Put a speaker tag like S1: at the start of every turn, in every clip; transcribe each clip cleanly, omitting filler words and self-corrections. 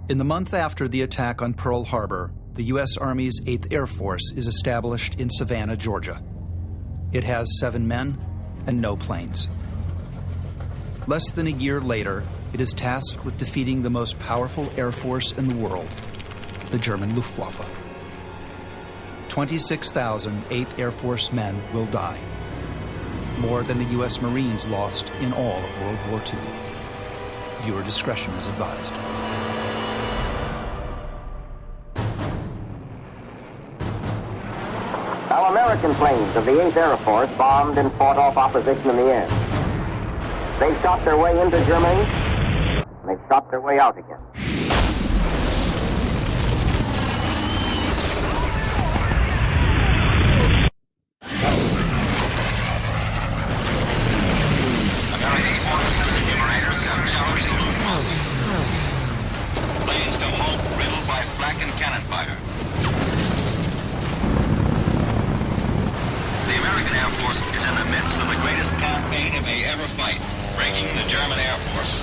S1: In the month after the attack on Pearl Harbor, the U.S. Army's 8th Air Force is established in Savannah, Georgia. It has 7 men and no planes. Less than a year later, it is tasked with defeating the most powerful air force in the world, the German Luftwaffe. 26,000 8th Air Force men will die, more than the U.S. Marines lost in all of World War II. Viewer discretion is advised.
S2: Our American planes of the 8th Air Force bombed and fought off opposition in the air. They shot their way into Germany, and they shot their way out again.
S3: American forces and enumerators have challenged the Luftwaffe. Planes to halt, riddled by flak and cannon fire. The American Air Force is in the midst of the greatest campaign it may ever fight, breaking the German Air Force.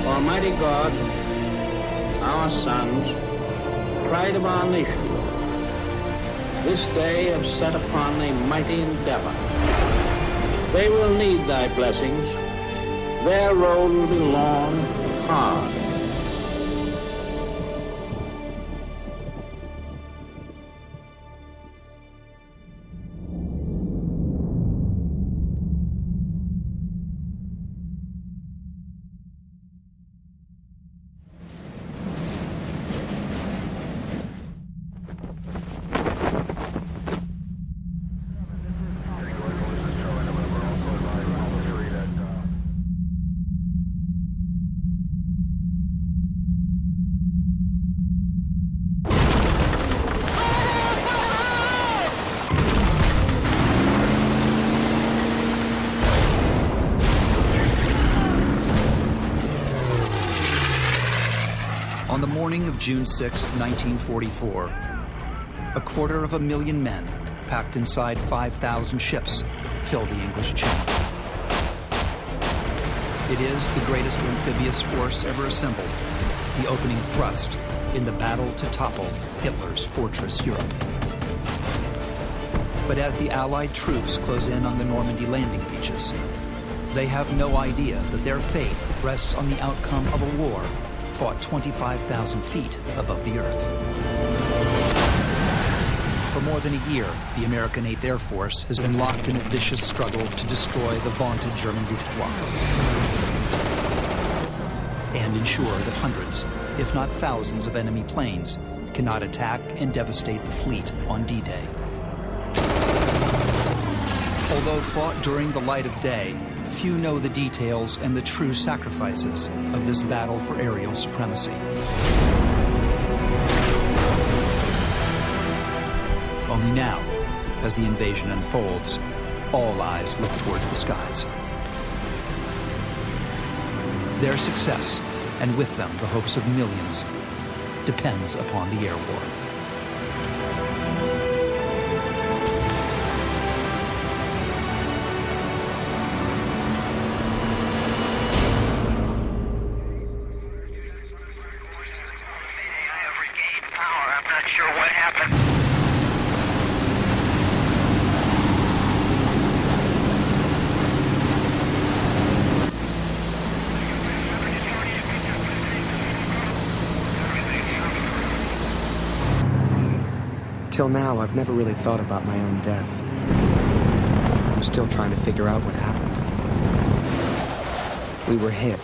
S4: Almighty God, our sons, pride of our nation, this day have set upon a mighty endeavor. They will need thy blessings. Their road will be long and hard.
S1: On the morning of June 6, 1944, 250,000 men, packed inside 5,000 ships, fill the English Channel. It is the greatest amphibious force ever assembled, the opening thrust in the battle to topple Hitler's fortress Europe. But as the Allied troops close in on the Normandy landing beaches, they have no idea that their fate rests on the outcome of a war fought 25,000 feet above the earth. For more than a year, the American 8th Air Force has been locked in a vicious struggle to destroy the vaunted German Luftwaffe and ensure that hundreds, if not thousands, of enemy planes cannot attack and devastate the fleet on D-Day. Although fought during the light of day, few know the details and the true sacrifices of this battle for aerial supremacy. Only now, as the invasion unfolds, all eyes look towards the skies. Their success, and with them the hopes of millions, depends upon the air war.
S5: Till now, I've never really thought about my own death. I'm still trying to figure out what happened. We were hit.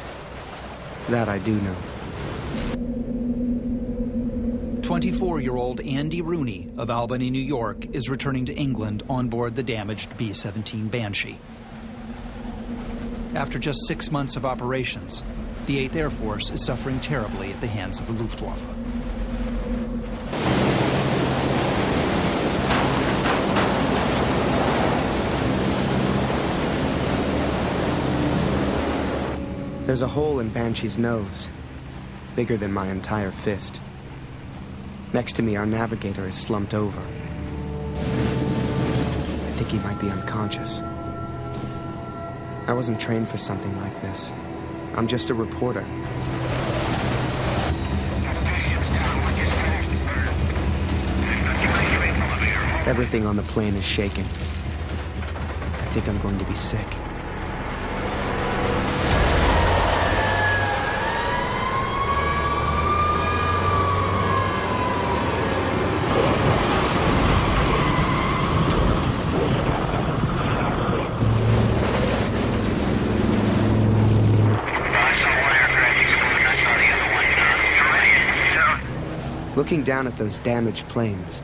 S5: That I do know.
S1: 24-year-old Andy Rooney of Albany, New York, is returning to England on board the damaged B-17 Banshee. After just 6 months of operations, the 8th Air Force is suffering terribly at the hands of the Luftwaffe.
S5: There's a hole in Banshee's nose, bigger than my entire fist. Next to me, our navigator is slumped over. I think he might be unconscious. I wasn't trained for something like this. I'm just a reporter. Everything on the plane is shaking. I think I'm going to be sick. Looking down at those damaged planes,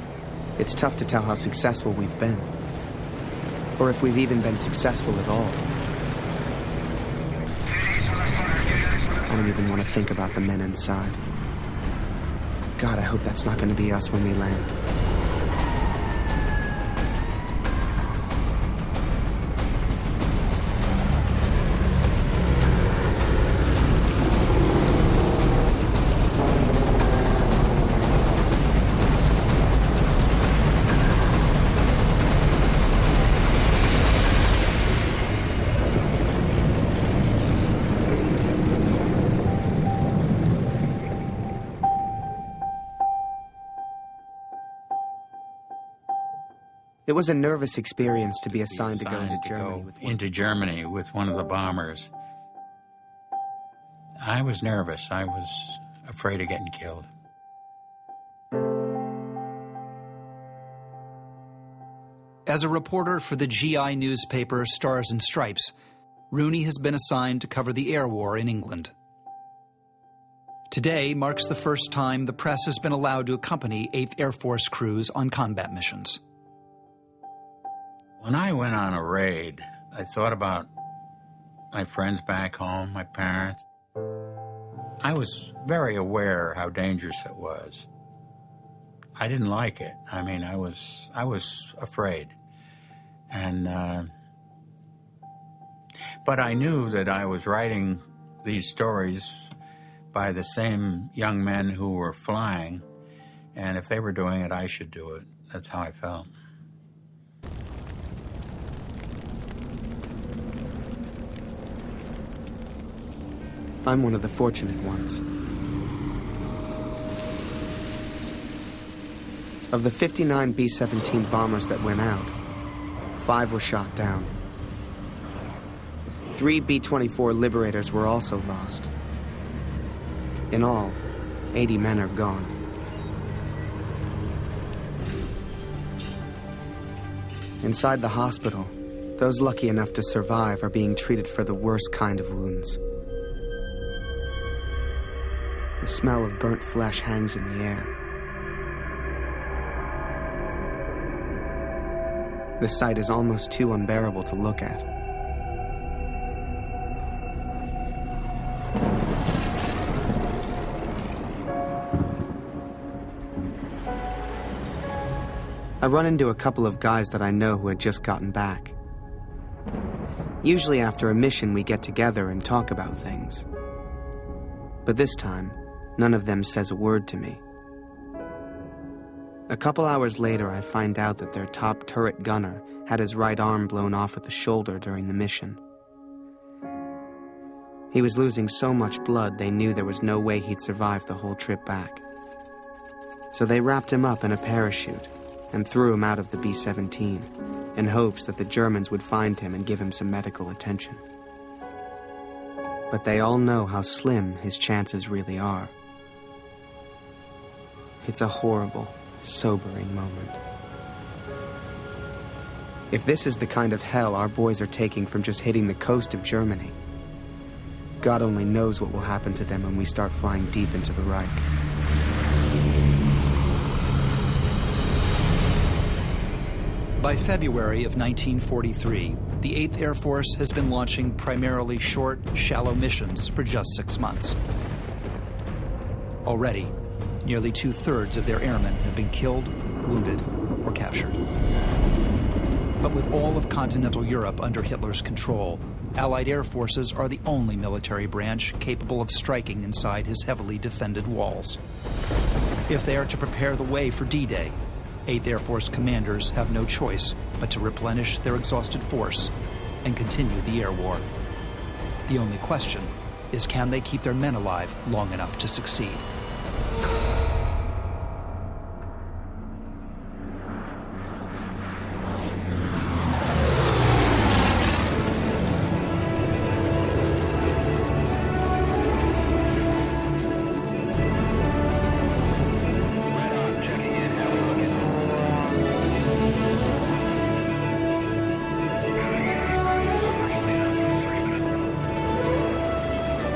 S5: it's tough to tell how successful we've been. Or if we've even been successful at all. I don't even want to think about the men inside. God, I hope that's not going to be us when we land. It was a nervous experience to be assigned to go into
S6: Germany with one of the bombers. I was nervous. I was afraid of getting killed.
S1: As a reporter for the GI newspaper Stars and Stripes, Rooney has been assigned to cover the air war in England. Today marks the first time the press has been allowed to accompany 8th Air Force crews on combat missions.
S6: When I went on a raid, I thought about my friends back home, my parents. I was very aware how dangerous it was. I didn't like it. I mean, I was afraid. And, but I knew that I was writing these stories by the same young men who were flying, and if they were doing it, I should do it. That's how I felt.
S5: I'm one of the fortunate ones. Of the 59 B-17 bombers that went out, 5 were shot down. 3 B-24 Liberators were also lost. In all, 80 men are gone. Inside the hospital, those lucky enough to survive are being treated for the worst kind of wounds. The smell of burnt flesh hangs in the air. The sight is almost too unbearable to look at. I run into a couple of guys that I know who had just gotten back. Usually after a mission we get together and talk about things. But this time, none of them says a word to me. A couple hours later, I find out that their top turret gunner had his right arm blown off at the shoulder during the mission. He was losing so much blood they knew there was no way he'd survive the whole trip back. So they wrapped him up in a parachute and threw him out of the B-17 in hopes that the Germans would find him and give him some medical attention. But they all know how slim his chances really are. It's a horrible, sobering moment. If this is the kind of hell our boys are taking from just hitting the coast of Germany, God only knows what will happen to them when we start flying deep into the Reich.
S1: By February of 1943, the 8th Air Force has been launching primarily short, shallow missions for just 6 months. Already, nearly 2/3 of their airmen have been killed, wounded, or captured. But with all of continental Europe under Hitler's control, Allied air forces are the only military branch capable of striking inside his heavily defended walls. If they are to prepare the way for D-Day, 8th Air Force commanders have no choice but to replenish their exhausted force and continue the air war. The only question is, can they keep their men alive long enough to succeed?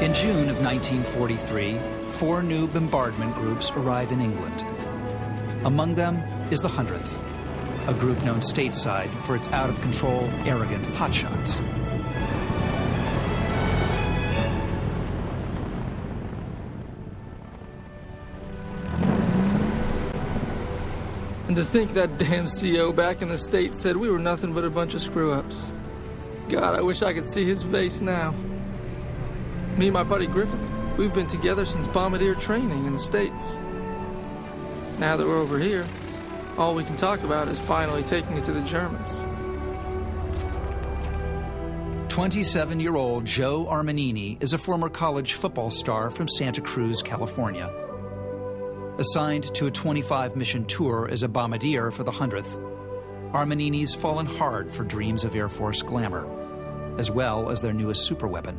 S1: In June of 1943, 4 new bombardment groups arrive in England. Among them is the 100th, a group known stateside for its out-of-control, arrogant hotshots.
S7: And to think that damn CO back in the States said we were nothing but a bunch of screw-ups. God, I wish I could see his face now. Me and my buddy Griffith, we've been together since bombardier training in the States. Now that we're over here, all we can talk about is finally taking it to the Germans.
S1: 27-year-old Joe Armanini is a former college football star from Santa Cruz, California. Assigned to a 25-mission tour as a bombardier for the 100th, Armanini's fallen hard for dreams of Air Force glamour, as well as their newest superweapon,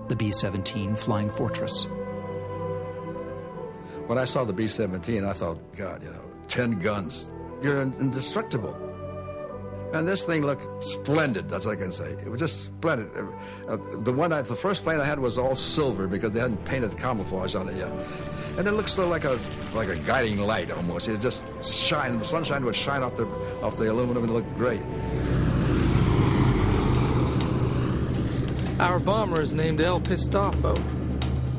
S1: the B-17 Flying Fortress.
S8: When I saw the B-17, I thought, God, 10 guns. You're indestructible. And this thing looked splendid, that's all I can say. It was just splendid. The first plane I had was all silver because they hadn't painted camouflage on it yet. And it looked so like a guiding light almost. It just shine, the sunshine would shine off the aluminum and it looked great.
S7: Our bomber is named El Pistafo,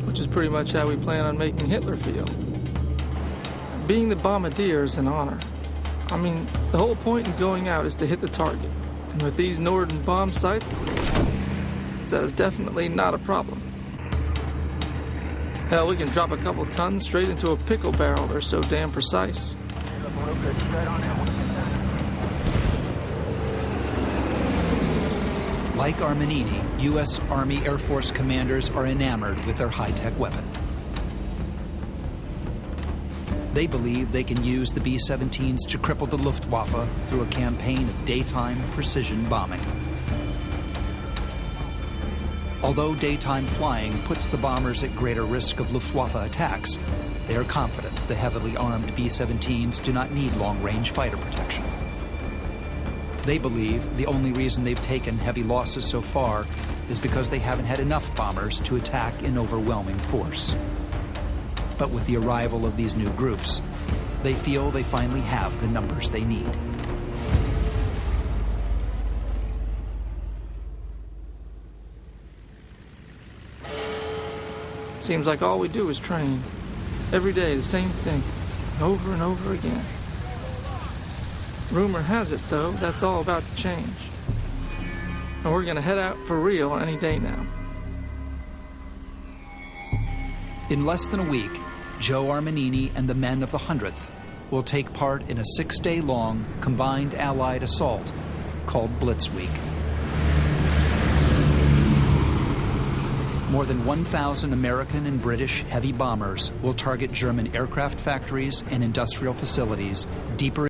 S7: which is pretty much how we plan on making Hitler feel. Being the bombardier is an honor. I mean, the whole point in going out is to hit the target. And with these northern bomb sights, that's definitely not a problem. Hell, we can drop a couple tons straight into a pickle barrel. They're so damn precise.
S1: Like Armanini, U.S. Army Air Force commanders are enamored with their high-tech weapon. They believe they can use the B-17s to cripple the Luftwaffe through a campaign of daytime precision bombing. Although daytime flying puts the bombers at greater risk of Luftwaffe attacks, they are confident the heavily armed B-17s do not need long-range fighter protection. They believe the only reason they've taken heavy losses so far is because they haven't had enough bombers to attack in overwhelming force. But with the arrival of these new groups, they feel they finally have the numbers they need.
S7: Seems like all we do is train. Every day, the same thing, over and over again. Rumor has it, though, that's all about to change. And we're gonna head out for real any day now.
S1: In less than a week, Joe Armanini and the men of the 100th will take part in a 6-day-long combined Allied assault called Blitz Week. More than 1,000 American and British heavy bombers will target German aircraft factories and industrial facilities deeper